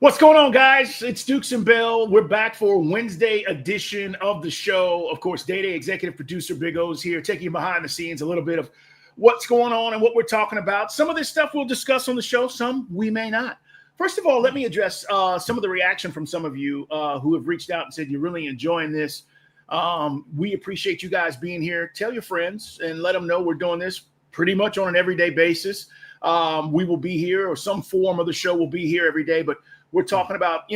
What's going on, guys? It's Dukes and Bell. We're back for Wednesday edition of the show. Of course, Day-Day executive producer Big O's here, taking you behind the scenes, a little bit of what's going on and what we're talking about. Some of this stuff we'll discuss on the show, some we may not. First of all, let me address some of the reaction from some of you who have reached out and said you're really enjoying this. We appreciate you guys being here. Tell your friends and let them know we're doing this pretty much on an everyday basis. We will be here, or some form of the show will be here every day, but we're talking about,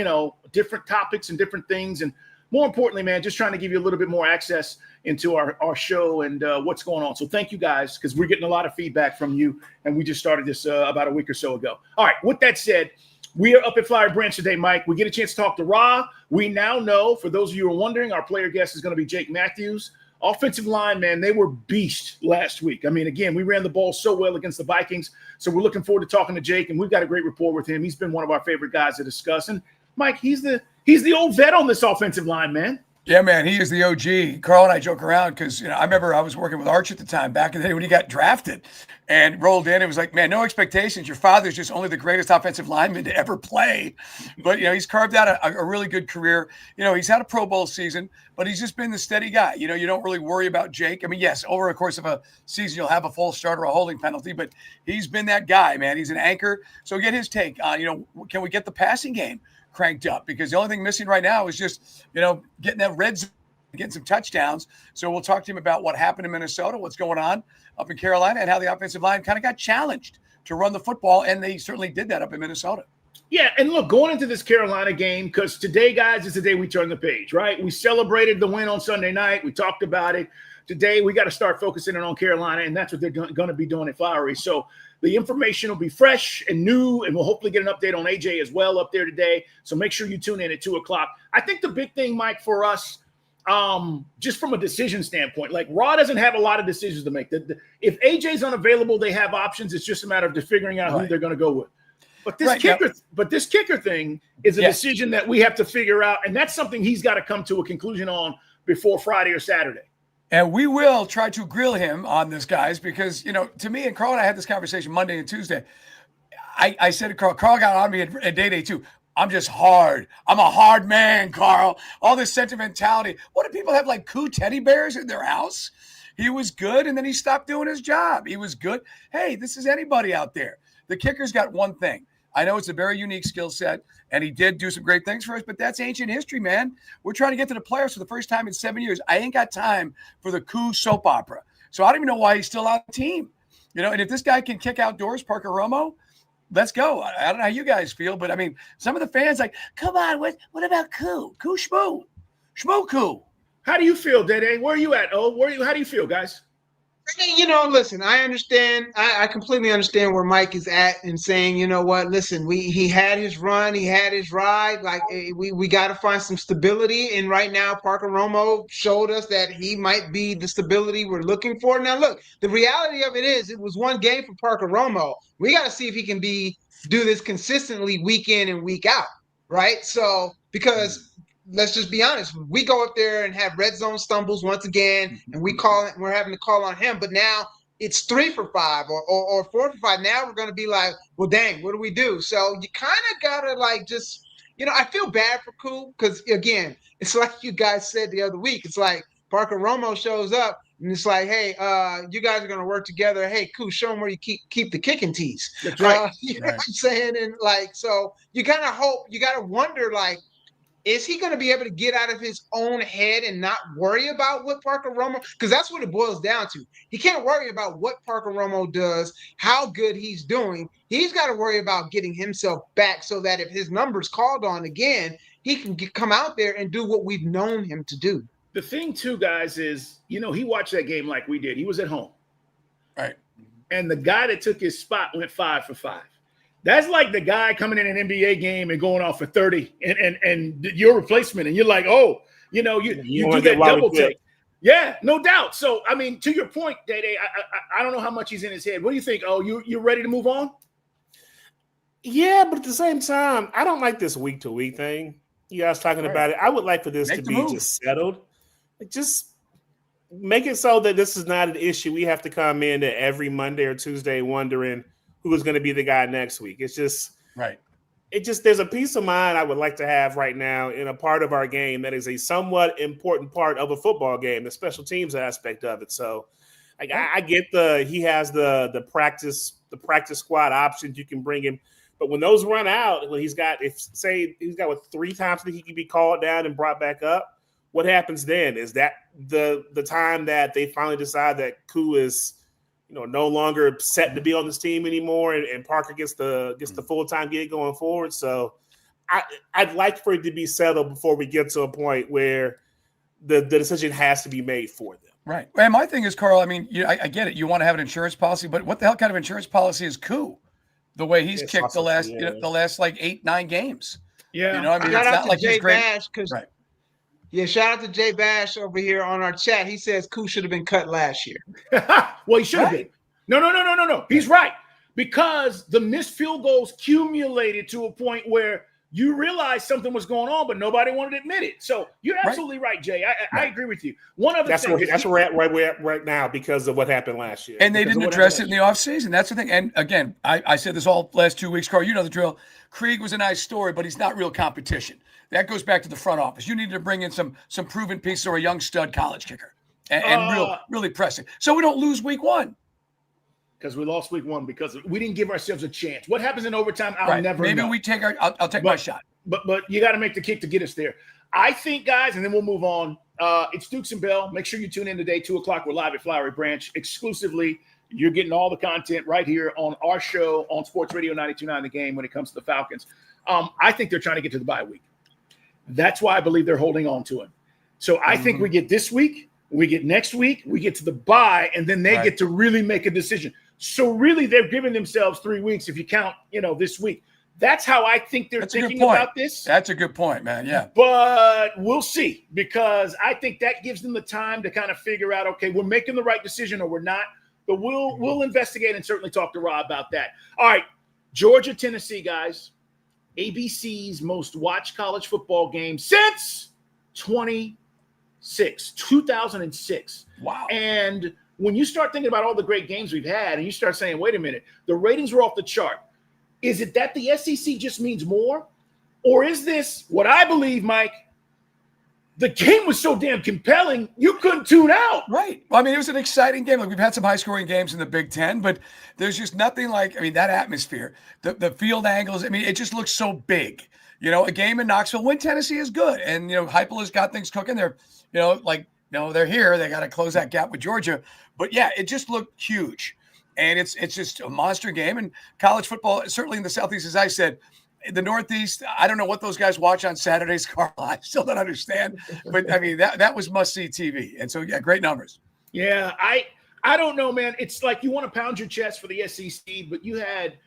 different topics and different things. And more importantly, man, just trying to give you a little bit more access into our show and what's going on. So thank you guys, because we're getting a lot of feedback from you. And we just started this about a week or so ago. All right. With that said, we are up at Flyer Branch today, Mike. We get a chance to talk to Ra. We now know, for those of you who are wondering, our player guest is going to be Jake Matthews. Offensive line, man, they were beast last week. I mean, again, we ran the ball so well against the Vikings. So we're looking forward to talking to Jake, and we've got a great rapport with him. He's been one of our favorite guys to discuss. And Mike, he's the old vet on this offensive line, man. Yeah, man, he is the OG. Carl and I joke around because, I remember I was working with Arch at the time back in the day when he got drafted and rolled in. It was like, man, no expectations. Your father's just only the greatest offensive lineman to ever play. But, he's carved out a really good career. He's had a Pro Bowl season, but he's just been the steady guy. You don't really worry about Jake. I mean, yes, over the course of a season, you'll have a false start or a holding penalty, but he's been that guy, man. He's an anchor. So get his take on, can we get the passing game cranked up? Because the only thing missing right now is just, getting that red zone, getting some touchdowns. So we'll talk to him about what happened in Minnesota, what's going on up in Carolina, and how the offensive line kind of got challenged to run the football. And they certainly did that up in Minnesota. Yeah, and look, going into this Carolina game, because today, guys, is the day we turn the page, right? We celebrated the win on Sunday night. We talked about it. Today, we got to start focusing on Carolina, and that's what they're going to be doing at Flowery. So the information will be fresh and new, and we'll hopefully get an update on AJ as well up there today. So make sure you tune in at 2 o'clock. I think the big thing, Mike, for us, just from a decision standpoint, like Raw doesn't have a lot of decisions to make. If AJ's unavailable, they have options. It's just a matter of figuring out who they're going to go with. But this kicker thing is a decision that we have to figure out, and that's something he's got to come to a conclusion on before Friday or Saturday. And we will try to grill him on this, guys, because, to me, and Carl and I had this conversation Monday and Tuesday. I said to Carl got on me at Day too. I'm just hard. I'm a hard man, Carl. All this sentimentality. What do people have, like Koo teddy bears in their house? He was good, and then he stopped doing his job. He was good. Hey, this is anybody out there. The kicker's got one thing. I know it's a very unique skill set, and he did do some great things for us, but that's ancient history, man. We're trying to get to the playoffs for the first time in 7 years. I ain't got time for the Koo soap opera. So I don't even know why he's still on the team. And if this guy can kick outdoors, Parker Romo, let's go. I don't know how you guys feel, but I mean, some of the fans like, come on, what about Koo? Koo Schmoo? Schmoo Koo. How do you feel, Day-Day? Where are you at? How do you feel, guys? Listen, I understand. I completely understand where Mike is at and saying, you know what, listen, he had his run, he had his ride. Like, we got to find some stability. And right now, Parker Romo showed us that he might be the stability we're looking for. Now, look, the reality of it is it was one game for Parker Romo. We got to see if he can do this consistently week in and week out, right? So, because let's just be honest. We go up there and have red zone stumbles once again, and we're having to call on him. But now it's 3 for 5 or 4 for 5. Now we're going to be like, well, dang, what do we do? So you kind of got to just, I feel bad for Koo because, again, it's like you guys said the other week. It's like Parker Romo shows up, and it's like, hey, you guys are going to work together. Hey, Koo, show them where you keep the kicking tees. That's right. You know what I'm saying? And so you kind of hope, you got to wonder, is he going to be able to get out of his own head and not worry about what Parker Romo – because that's what it boils down to. He can't worry about what Parker Romo does, how good he's doing. He's got to worry about getting himself back so that if his number's called on again, he can come out there and do what we've known him to do. The thing, too, guys, is, he watched that game like we did. He was at home. Right. And the guy that took his spot went 5 for 5. That's like the guy coming in an NBA game and going off for 30 and your replacement. And you're like, oh, you do that double take. Yeah, no doubt. So, I mean, to your point, Day-Day, I don't know how much he's in his head. What do you think? Oh, you're ready to move on? Yeah, but at the same time, I don't like this week-to-week thing. You guys talking about it. I would like for this to be just settled. Just make it so that this is not an issue. We have to come in every Monday or Tuesday wondering who is going to be the guy next week. It's just right. there's a peace of mind I would like to have right now in a part of our game that is a somewhat important part of a football game, the special teams aspect of it. So I get he has the practice squad options. You can bring him, but when those run out, when he's got 3 times that he can be called down and brought back up, what happens then? Is that the time that they finally decide that Koo is no longer set to be on this team anymore, and Parker gets the full-time gig going forward? So I'd like for it to be settled before we get to a point where the decision has to be made for them. Right. And my thing is, Carl, I mean, I get it. You want to have an insurance policy, but what the hell kind of insurance policy is Koo? The way he's kicked the last like 8-9 games. Yeah. I mean, shout it's out not to like Jay he's great. Bash, Right. Yeah, shout out to Jay Bash over here on our chat. He says Koo should have been cut last year. Well, he should have been. No. He's right. Because the missed field goals accumulated to a point where you realized something was going on, but nobody wanted to admit it. So you're absolutely right, Jay. I agree with you. One other thing. That's where we're at right now because of what happened last year. And they didn't address it in the offseason. That's the thing. And again, I said this all last 2 weeks, Carl. You know the drill. Krieg was a nice story, but he's not real competition. That goes back to the front office. You need to bring in some proven pieces or a young stud college kicker and really press it. So we don't lose week 1. Because we lost week 1 because we didn't give ourselves a chance. What happens in overtime, I'll never know. Maybe we take I'll take my shot. But you got to make the kick to get us there. I think, guys, and then we'll move on. It's Dukes and Bell. Make sure you tune in today, 2 o'clock. We're live at Flowery Branch exclusively. You're getting all the content right here on our show on Sports Radio 92.9 The Game when it comes to the Falcons. I think they're trying to get to the bye week. That's why I believe they're holding on to him. So I think we get this week, we get next week, we get to the bye, and then they get to really make a decision. So really, they're giving themselves 3 weeks if you count, this week. That's how I think they're thinking about this. That's a good point, man. Yeah. But we'll see, because I think that gives them the time to kind of figure out, okay, we're making the right decision or we're not. But we'll investigate and certainly talk to Rob about that. All right, Georgia, Tennessee, guys. ABC's most watched college football game since 2006. Wow. And when you start thinking about all the great games we've had and you start saying, wait a minute, the ratings were off the chart. Is it that the SEC just means more? Or is this what I believe, Mike? The game was so damn compelling, you couldn't tune out. Right. Well, I mean, it was an exciting game. Like, we've had some high-scoring games in the Big Ten, but there's just nothing like, that atmosphere, the field angles. I mean, it just looks so big. A game in Knoxville, when Tennessee is good. And, Heupel has got things cooking. They're, they're here. They got to close that gap with Georgia. But, yeah, it just looked huge. And it's just a monster game. And college football, certainly in the Southeast, as I said, the Northeast, I don't know what those guys watch on Saturdays, Carl. I still don't understand. But, that was must-see TV. And so, yeah, great numbers. Yeah, I don't know, man. It's like you want to pound your chest for the SEC, but you had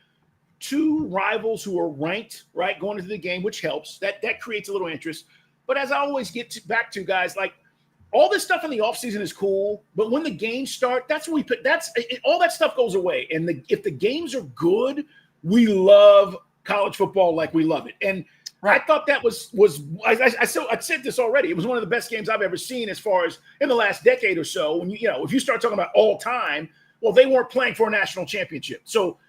2 rivals who are ranked, right, going into the game, which helps. That creates a little interest. But as I always get back to, guys, like, all this stuff in the offseason is cool, but when the games start, that's when we put all that stuff goes away. And if the games are good, we love college football like we love it. And I thought that was I said this already. It was one of the best games I've ever seen as far as in the last decade or so. When if you start talking about all time, well, they weren't playing for a national championship. So,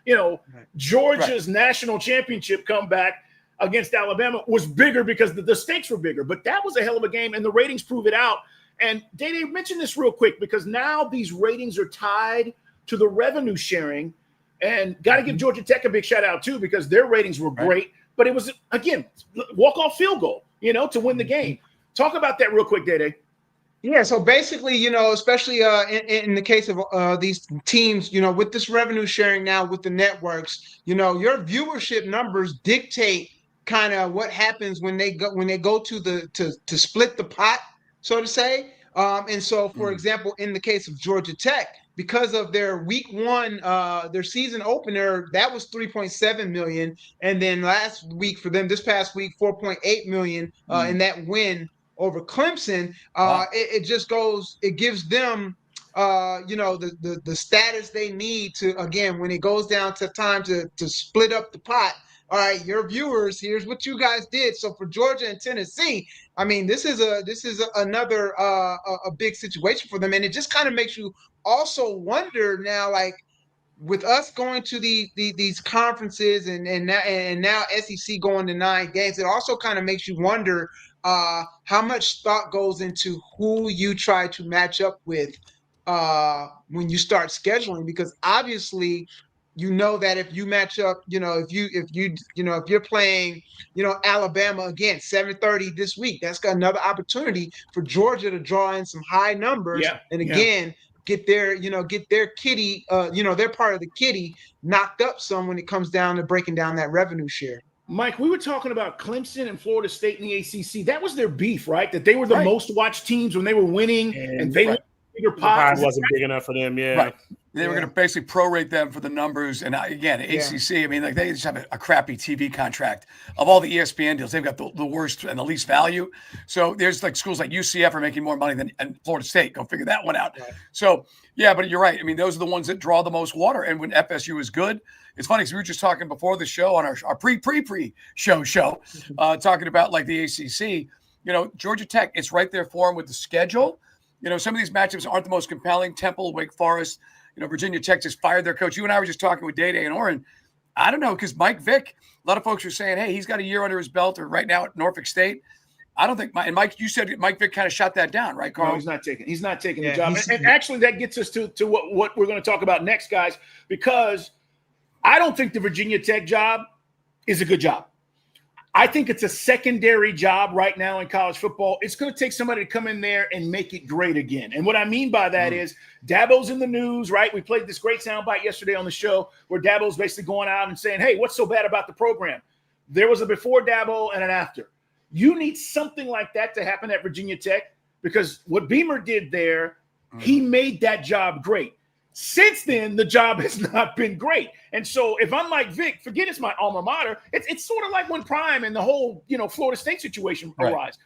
Georgia's national championship comeback against Alabama was bigger because the stakes were bigger. But that was a hell of a game, and the ratings prove it out. And Day mention this real quick, because now these ratings are tied to the revenue sharing. And got to give Georgia Tech a big shout out, too, because their ratings were great. But it was, again, walk-off field goal, to win the game. Talk about that real quick, Day. Yeah, so basically, especially in the case of these teams, with this revenue sharing now with the networks, your viewership numbers dictate kind of what happens when they go to split the pot, so to say. And so, for example, in the case of Georgia Tech, because of their week 1, their season opener, that was 3.7 million. And then last week for them, this past week, 4.8 million in that win over Clemson. It just goes, it gives them, the status they need to, again, when it goes down to time to split up the pot. All right, your viewers, here's what you guys did. So for Georgia and Tennessee, this is another a big situation for them, and it just kind of makes you also wonder now, like, with us going to these conferences and now SEC going to 9 games, it also kind of makes you wonder how much thought goes into who you try to match up with when you start scheduling, because obviously you know that if you match up, if you're playing, Alabama again 7:30 this week, that's got another opportunity for Georgia to draw in some high numbers, and again get their kitty, their part of the kitty knocked up some when it comes down to breaking down that revenue share. Mike, we were talking about Clemson and Florida State in the ACC. That was their beef, right? That they were the most watched teams when they were winning, and they bigger pot. The pie wasn't big enough for them. Yeah. Right. They were going to basically prorate them for the numbers. And again, ACC, I mean, like they just have a crappy TV contract. Of all the ESPN deals, they've got the worst and the least value. So there's like schools like UCF are making more money than Florida State. Go figure that one out. Right. So, yeah, but you're right. I mean, those are the ones that draw the most water. And when FSU is good, it's funny because we were just talking before the show on our pre-show talking about like the ACC. Georgia Tech, it's right there for them with the schedule. Some of these matchups aren't the most compelling. Temple, Wake Forest, Virginia Tech just fired their coach. You and I were just talking with Day and Oren. I don't know, because Mike Vick, a lot of folks are saying, hey, he's got a year under his belt or right now at Norfolk State. I don't think and Mike, you said Mike Vick kind of shot that down, right, Carl? No, he's not taking the job. And actually that gets us to what we're going to talk about next, guys, because I don't think the Virginia Tech job is a good job. I think it's a secondary job right now in college football. It's going to take somebody to come in there and make it great again. And what I mean by that is Dabo's in the news, right? We played this great soundbite yesterday on the show where Dabo's basically going out and saying, hey, what's so bad about the program? There was a before Dabo and an after. You need something like that to happen at Virginia Tech, because what Beamer did there, he made that job great. Since then, the job has not been great. And so if I'm Mike Vick, forget it's my alma mater. It's sort of like when Prime and the whole, Florida State situation arise.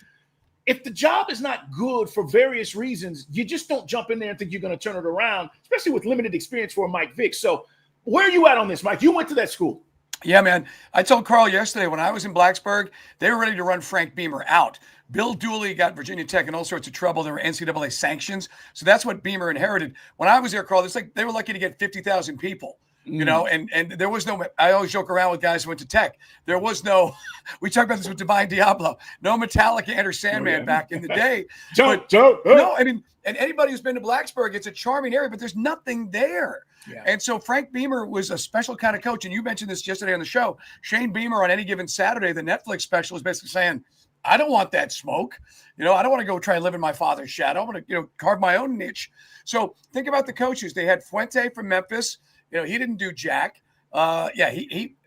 If the job is not good for various reasons, you just don't jump in there and think you're going to turn it around, especially with limited experience for Mike Vick. So where are you at on this, Mike? You went to that school. Yeah, man. I told Carl yesterday when I was in Blacksburg, they were ready to run Frank Beamer out. Bill Dooley got Virginia Tech in all sorts of trouble. There were NCAA sanctions. So that's what Beamer inherited. When I was there, Carl, it's like they were lucky to get 50,000 people, and there was no, I always joke around with guys who went to Tech. There was no, we talked about this with Divine Diablo, no Metallica Enter Sandman back in the day. No, I mean, and anybody who's been to Blacksburg, it's a charming area, but there's nothing there. Yeah. And so Frank Beamer was a special kind of coach. And you mentioned this yesterday on the show. Shane Beamer on Any Given Saturday, the Netflix special, is basically saying, I don't want that smoke. I don't want to go try and live in my father's shadow. I want to, carve my own niche. So think about the coaches. They had Fuente from Memphis. He didn't do jack. He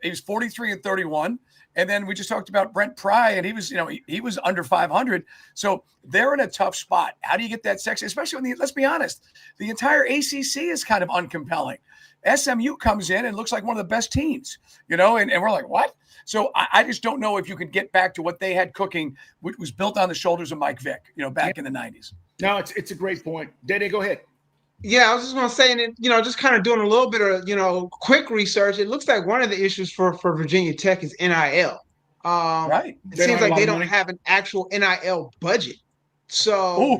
was 43-31. And then we just talked about Brent Pry, and he was, he was under 500. So they're in a tough spot. How do you get that sexy? Especially when let's be honest, the entire ACC is kind of uncompelling. SMU comes in and looks like one of the best teams, and we're like, what? So I just don't know if you can get back to what they had cooking, which was built on the shoulders of Mike Vick, back in the 90s. No, it's a great point. Dede, go ahead. Yeah, I was just going to say, and just kind of doing a little bit of, quick research. It looks like one of the issues for Virginia Tech is NIL. Right. It seems like they don't have an actual NIL budget. So,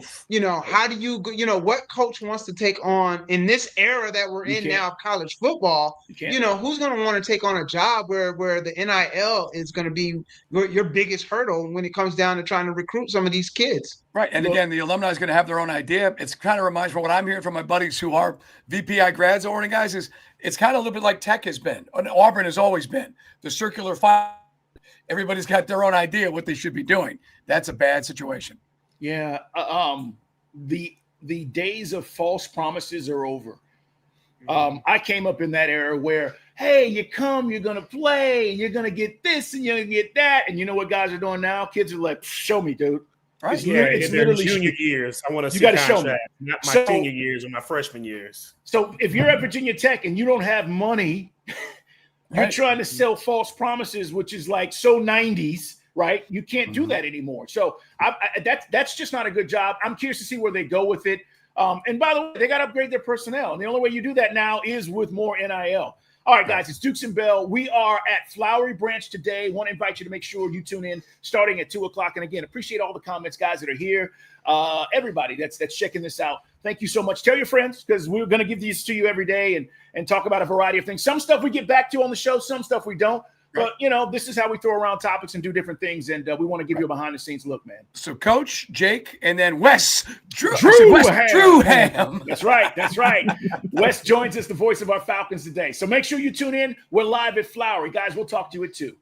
how do you, what coach wants to take on in this era that we're in now of college football? Who's going to want to take on a job where the NIL is going to be your biggest hurdle when it comes down to trying to recruit some of these kids? Right. And again, the alumni is going to have their own idea. It's kind of reminds me of what I'm hearing from my buddies who are VPI grads, Oregon guys, is it's kind of a little bit like Tech has been, and Auburn has always been. The circular file, everybody's got their own idea what they should be doing. That's a bad situation. Yeah, the days of false promises are over. I came up in that era where, hey, you come, you're gonna play, you're gonna get this, and you're gonna get that, and you know what guys are doing now? Kids are like, show me, dude. Right? It's literally junior years. I want to see contract, not my senior years or my freshman years. So if you're at Virginia Tech and you don't have money, you're trying to sell false promises, which is like so 90s. Right, you can't do that anymore. So that's just not a good job. I'm curious to see where they go with it. And by the way, they got to upgrade their personnel, and the only way you do that now is with more NIL. All right, guys, it's Dukes and Bell. We are at Flowery Branch today. Want to invite you to make sure you tune in starting at 2 o'clock. And again, appreciate all the comments, guys, that are here. Everybody that's checking this out. Thank you so much. Tell your friends, because we're going to give these to you every day and talk about a variety of things. Some stuff we get back to on the show, some stuff we don't. But, this is how we throw around topics and do different things, and we want to give you a behind-the-scenes look, man. So, Coach, Jake, and then Wes Drew Ham. That's right. Wes joins us, the voice of our Falcons today. So make sure you tune in. We're live at Flowery. Guys, we'll talk to you at 2.